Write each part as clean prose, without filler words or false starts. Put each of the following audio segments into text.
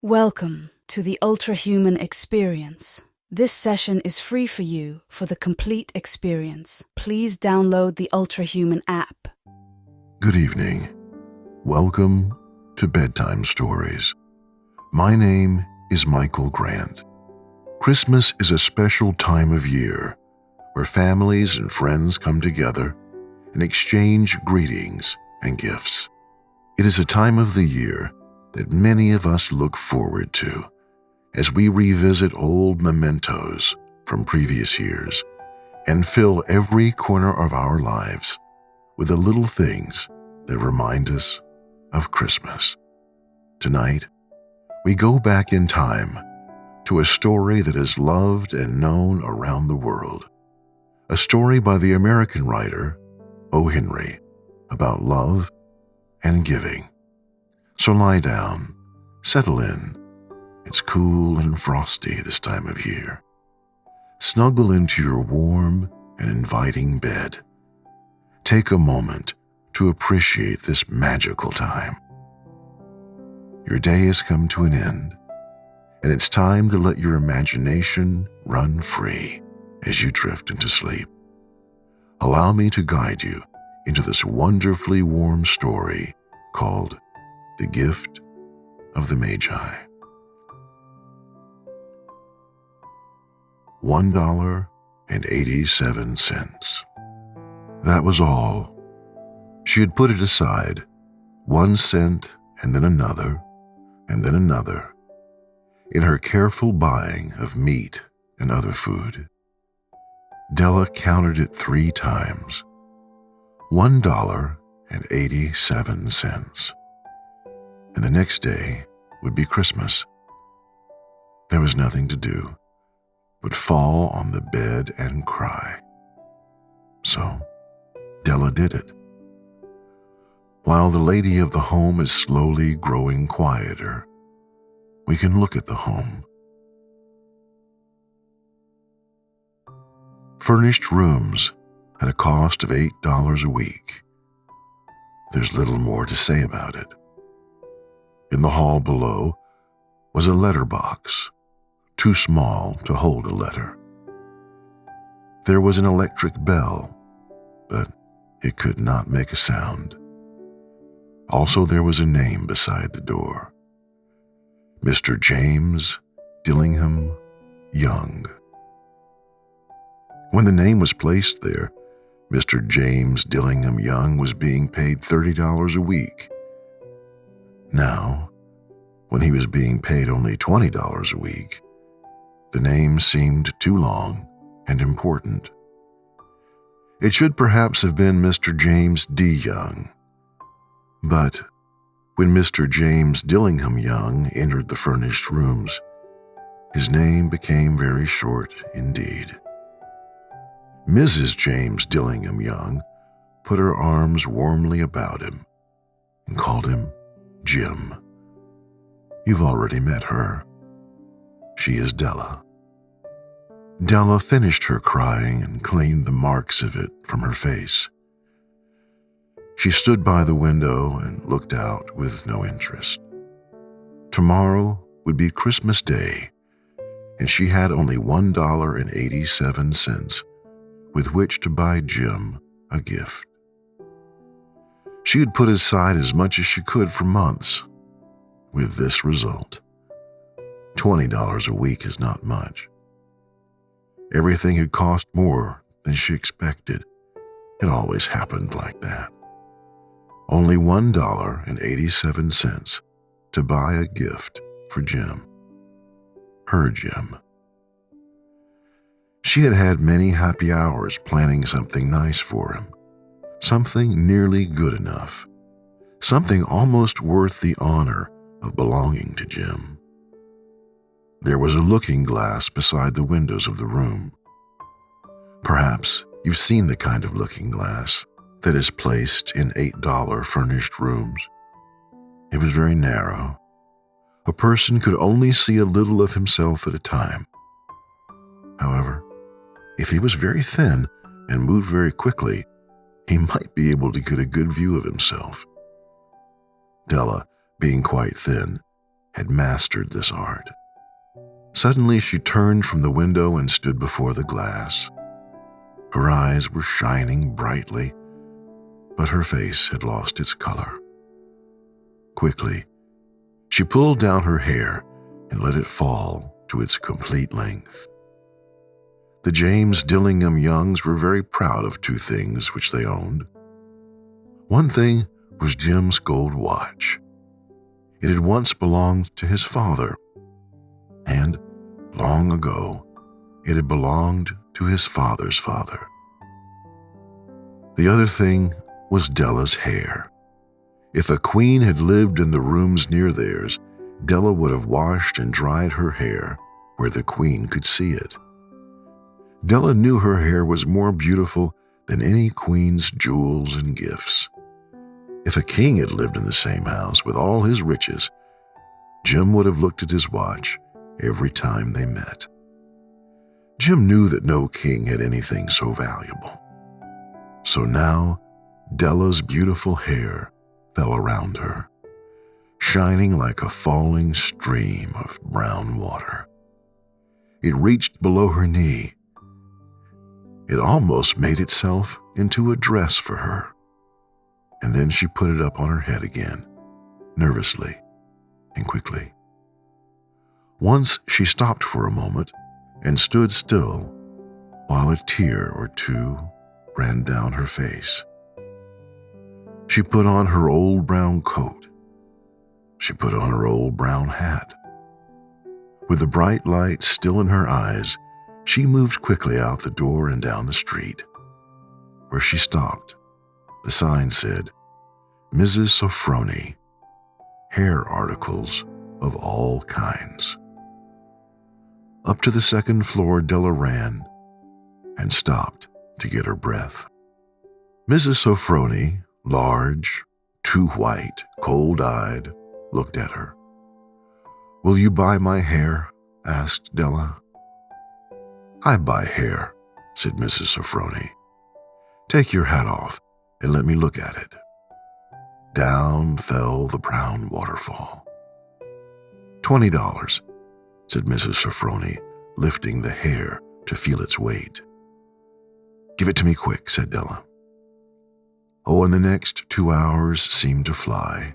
Welcome to the Ultrahuman experience. This session is free for you for the complete experience. Please download the Ultrahuman app. Good evening. Welcome to Bedtime Stories. My name is Michael Grant. Christmas is a special time of year where families and friends come together and exchange greetings and gifts. It is a time of the year that many of us look forward to as we revisit old mementos from previous years and fill every corner of our lives with the little things that remind us of Christmas. Tonight, we go back in time to a story that is loved and known around the world. A story by the American writer O. Henry about love and giving. So lie down, settle in. It's cool and frosty this time of year. Snuggle into your warm and inviting bed. Take a moment to appreciate this magical time. Your day has come to an end, and it's time to let your imagination run free as you drift into sleep. Allow me to guide you into this wonderfully warm story called The Gift of the Magi. $1.87. That was all. She had put it aside, 1 cent and then another, and then another, in her careful buying of meat and other food. Della counted it 3 times. $1.87. And the next day would be Christmas. There was nothing to do but fall on the bed and cry. So Della did it. While the lady of the home is slowly growing quieter, we can look at the home. Furnished rooms at a cost of $8 a week. There's little more to say about it. In the hall below was a letterbox, too small to hold a letter. There was an electric bell, but it could not make a sound. Also, there was a name beside the door. Mr. James Dillingham Young. When the name was placed there, Mr. James Dillingham Young was being paid $30 a week. Now, when he was being paid only $20 a week, the name seemed too long and important. It should perhaps have been Mr. James D. Young. But when Mr. James Dillingham Young entered the furnished rooms, his name became very short indeed. Mrs. James Dillingham Young put her arms warmly about him and called him Jim. You've already met her. She is Della. Della finished her crying and cleaned the marks of it from her face. She stood by the window and looked out with no interest. Tomorrow would be Christmas Day, and she had only $1.87 with which to buy Jim a gift. She had put aside as much as she could for months, with this result. $20 a week is not much. Everything had cost more than she expected. It always happened like that. Only $1.87 to buy a gift for Jim. Her Jim. She had had many happy hours planning something nice for him. Something nearly good enough. Something almost worth the honor of belonging to Jim. There was a looking glass beside the windows of the room. Perhaps you've seen the kind of looking glass that is placed in $8 furnished rooms. It was very narrow. A person could only see a little of himself at a time. However, if he was very thin and moved very quickly, he might be able to get a good view of himself. Della, being quite thin, had mastered this art. Suddenly she turned from the window and stood before the glass. Her eyes were shining brightly, but her face had lost its color. Quickly, she pulled down her hair and let it fall to its complete length. The James Dillingham Youngs were very proud of two things which they owned. One thing was Jim's gold watch. It had once belonged to his father, and long ago it had belonged to his father's father. The other thing was Della's hair. If a queen had lived in the rooms near theirs, Della would have washed and dried her hair where the queen could see it. Della knew her hair was more beautiful than any queen's jewels and gifts. If a king had lived in the same house with all his riches, Jim would have looked at his watch every time they met. Jim knew that no king had anything so valuable. So now Della's beautiful hair fell around her, shining like a falling stream of brown water. It reached below her knee. It almost made itself into a dress for her. And then she put it up on her head again, nervously and quickly. Once she stopped for a moment and stood still while a tear or two ran down her face. She put on her old brown coat. She put on her old brown hat. With the bright light still in her eyes, she moved quickly out the door and down the street. Where she stopped, the sign said, Mrs. Sofronie, hair articles of all kinds. Up to the second floor Della ran and stopped to get her breath. Mrs. Sofronie, large, too white, cold-eyed, looked at her. "Will you buy my hair?" asked Della. "I buy hair," said Mrs. Sofronie. "Take your hat off and let me look at it." Down fell the brown waterfall. $20, said Mrs. Sofronie, lifting the hair to feel its weight. "Give it to me quick," said Della. Oh, and the next 2 hours seemed to fly.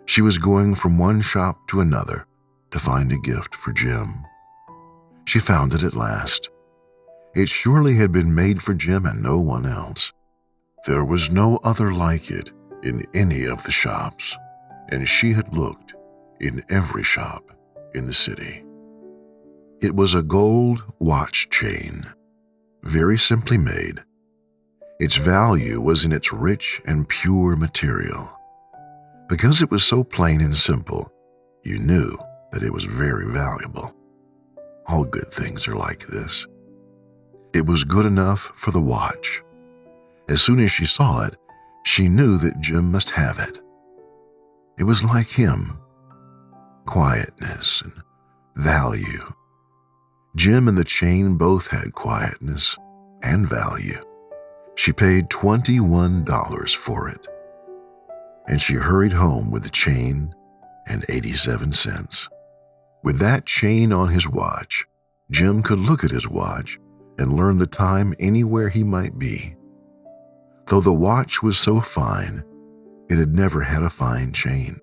She was going from one shop to another to find a gift for Jim. She found it at last. It surely had been made for Jim and no one else. There was no other like it in any of the shops, and she had looked in every shop in the city. It was a gold watch chain, very simply made. Its value was in its rich and pure material. Because it was so plain and simple, you knew that it was very valuable. All good things are like this. It was good enough for the watch. As soon as she saw it, she knew that Jim must have it. It was like him. Quietness and value. Jim and the chain both had quietness and value. She paid $21 for it, and she hurried home with the chain and 87 cents. With that chain on his watch, Jim could look at his watch and learn the time anywhere he might be. Though the watch was so fine, it had never had a fine chain.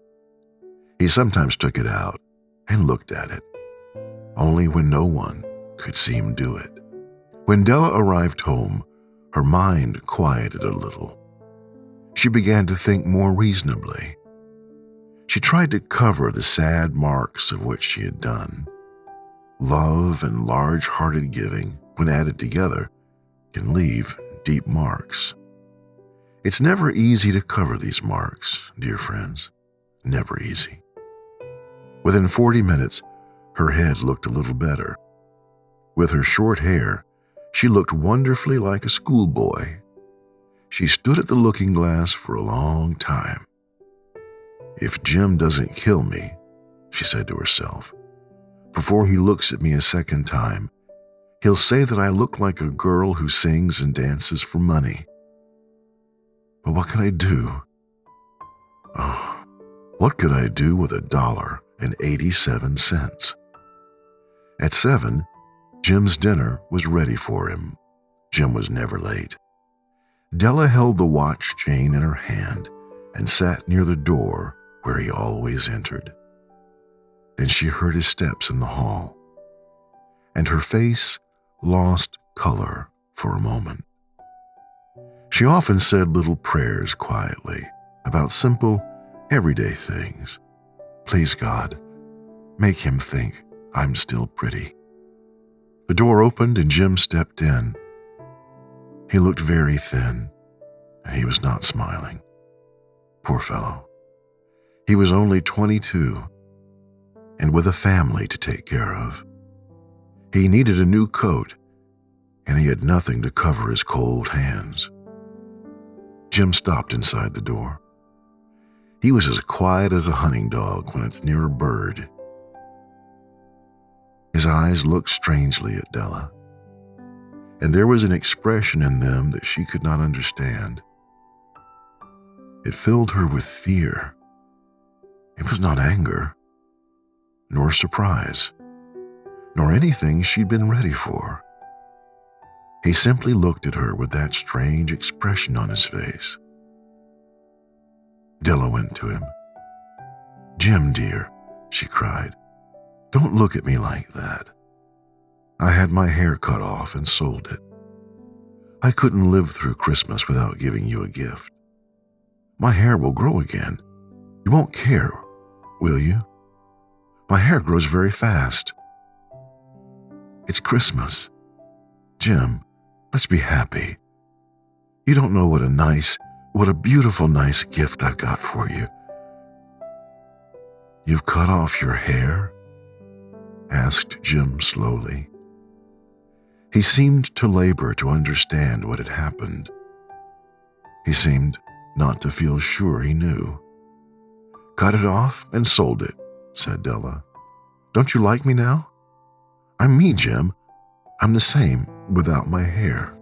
He sometimes took it out and looked at it, only when no one could see him do it. When Della arrived home, her mind quieted a little. She began to think more reasonably. She tried to cover the sad marks of what she had done. Love and large-hearted giving, when added together, can leave deep marks. It's never easy to cover these marks, dear friends. Never easy. Within 40 minutes, her head looked a little better. With her short hair, she looked wonderfully like a schoolboy. She stood at the looking glass for a long time. "If Jim doesn't kill me," she said to herself, "before he looks at me a second time, he'll say that I look like a girl who sings and dances for money. But what can I do? Oh, what could I do with $1 $1.87. At 7, Jim's dinner was ready for him. Jim was never late. Della held the watch chain in her hand and sat near the door where he always entered. Then she heard his steps in the hall, and her face lost color for a moment. She often said little prayers quietly about simple, everyday things. Please, God, make him think I'm still pretty. The door opened and Jim stepped in. He looked very thin, and he was not smiling. Poor fellow. He was only 22, and with a family to take care of. He needed a new coat, and he had nothing to cover his cold hands. Jim stopped inside the door. He was as quiet as a hunting dog when it's near a bird. His eyes looked strangely at Della, and there was an expression in them that she could not understand. It filled her with fear. It was not anger, nor surprise, nor anything she'd been ready for. He simply looked at her with that strange expression on his face. Della went to him. "Jim, dear," she cried, "don't look at me like that. I had my hair cut off and sold it. I couldn't live through Christmas without giving you a gift. My hair will grow again. You won't care, will you? My hair grows very fast. It's Christmas. Jim, let's be happy. You don't know what a beautiful, nice gift I got for you." "You've cut off your hair?" asked Jim slowly. He seemed to labor to understand what had happened. He seemed not to feel sure he knew. "Cut it off and sold it," said Della. "Don't you like me now? I'm me, Jim. I'm the same without my hair."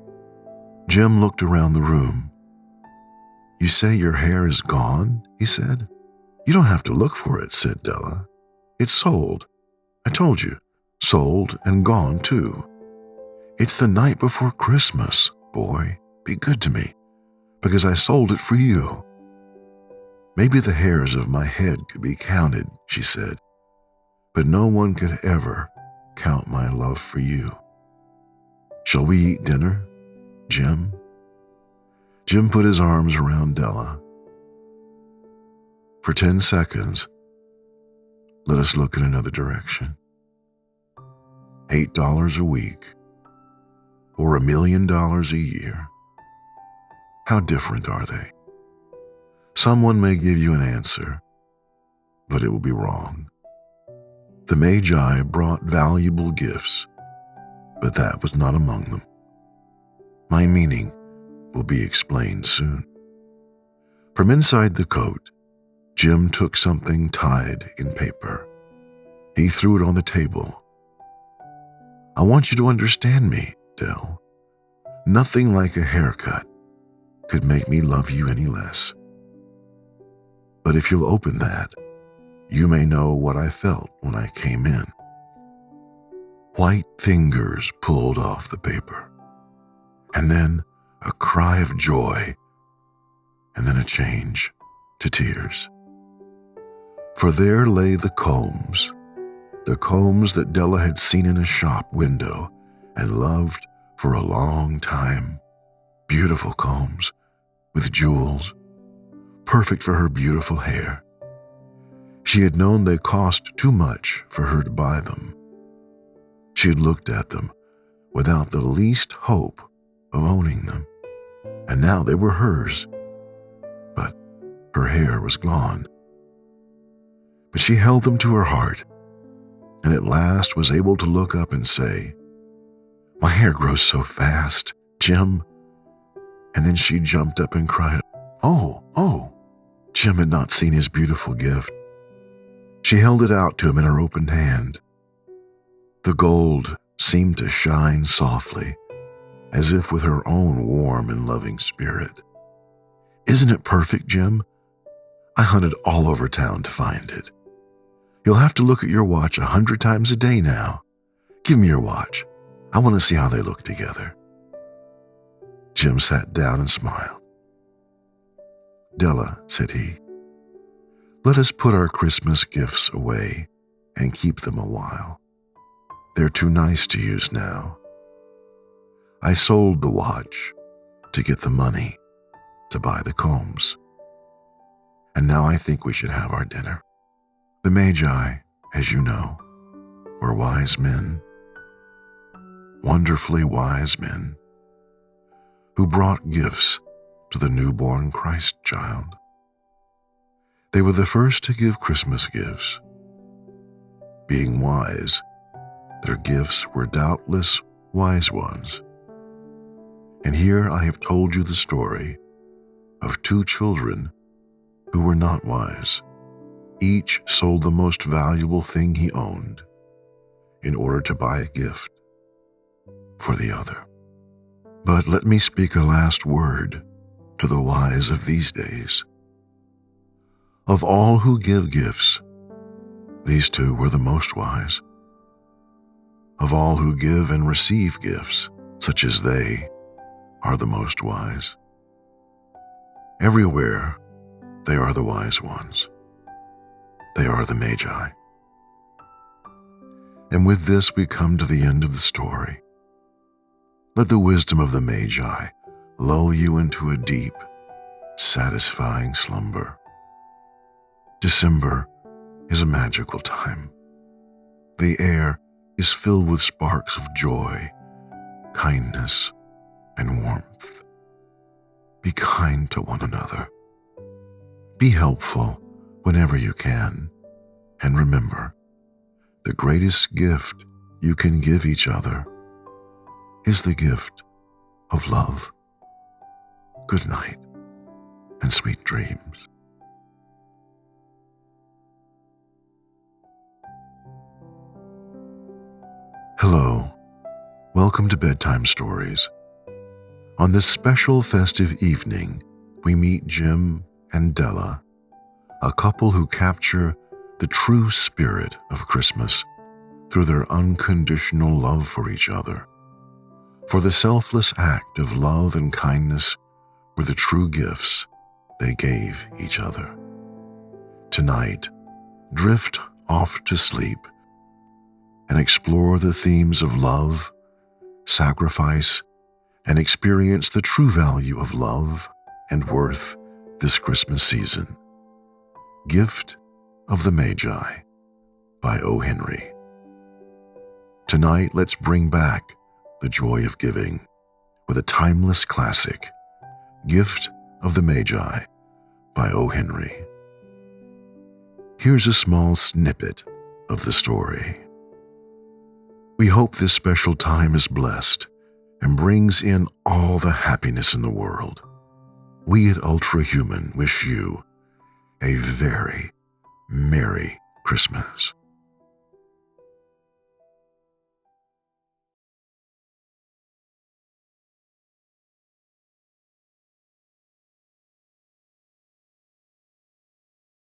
Jim looked around the room. "You say your hair is gone?" he said. "You don't have to look for it," said Della. "It's sold. I told you, sold and gone too. It's the night before Christmas, boy. Be good to me, because I sold it for you." "Maybe the hairs of my head could be counted," she said, "but no one could ever count my love for you. Shall we eat dinner, Jim?" Jim put his arms around Della. "For 10 seconds, let us look in another direction. $8 a week, or $1 million a year. How different are they? Someone may give you an answer, but it will be wrong. The Magi brought valuable gifts, but that was not among them. My meaning will be explained soon." From inside the coat, Jim took something tied in paper. He threw it on the table. "I want you to understand me, Del. Nothing like a haircut could make me love you any less. But if you'll open that, you may know what I felt when I came in." White fingers pulled off the paper, and then a cry of joy, and then a change to tears. For there lay the combs that Della had seen in a shop window and loved for a long time. Beautiful combs with jewels, perfect for her beautiful hair. She had known they cost too much for her to buy them. She had looked at them without the least hope of owning them, and now they were hers. But her hair was gone. But she held them to her heart, and at last was able to look up and say, "My hair grows so fast, Jim." And then she jumped up and cried, "Oh, oh." Jim had not seen his beautiful gift. She held it out to him in her open hand. The gold seemed to shine softly, as if with her own warm and loving spirit. "Isn't it perfect, Jim? I hunted all over town to find it. You'll have to look at your watch 100 times a day now. Give me your watch. I want to see how they look together." Jim sat down and smiled. "Della," said he, "let us put our Christmas gifts away and keep them a while. They're too nice to use now. I sold the watch to get the money to buy the combs. And now I think we should have our dinner." The Magi, as you know, were wise men, wonderfully wise men, who brought gifts to the newborn Christ child. They were the first to give Christmas gifts. Being wise, their gifts were doubtless wise ones. And here I have told you the story of two children who were not wise. Each sold the most valuable thing he owned in order to buy a gift for the other. But let me speak a last word to the wise of these days. Of all who give gifts, these two were the most wise. Of all who give and receive gifts, such as they are the most wise. Everywhere, they are the wise ones. They are the Magi. And with this, we come to the end of the story. Let the wisdom of the Magi lull you into a deep, satisfying slumber. December is a magical time. The air is filled with sparks of joy, kindness, and warmth. Be kind to one another. Be helpful whenever you can. And remember, the greatest gift you can give each other is the gift of love. Good night and sweet dreams. Hello, welcome to Bedtime Stories. On this special festive evening, we meet Jim and Della, a couple who capture the true spirit of Christmas through their unconditional love for each other. For the selfless act of love and kindness were the true gifts they gave each other. Tonight, drift off to sleep and explore the themes of love, sacrifice, and experience the true value of love and worth this Christmas season. Gift of the Magi by O. Henry. Tonight, let's bring back the joy of giving with a timeless classic, Gift of the Magi by O. Henry. Here's a small snippet of the story. We hope this special time is blessed and brings in all the happiness in the world. We at Ultrahuman wish you a very Merry Christmas.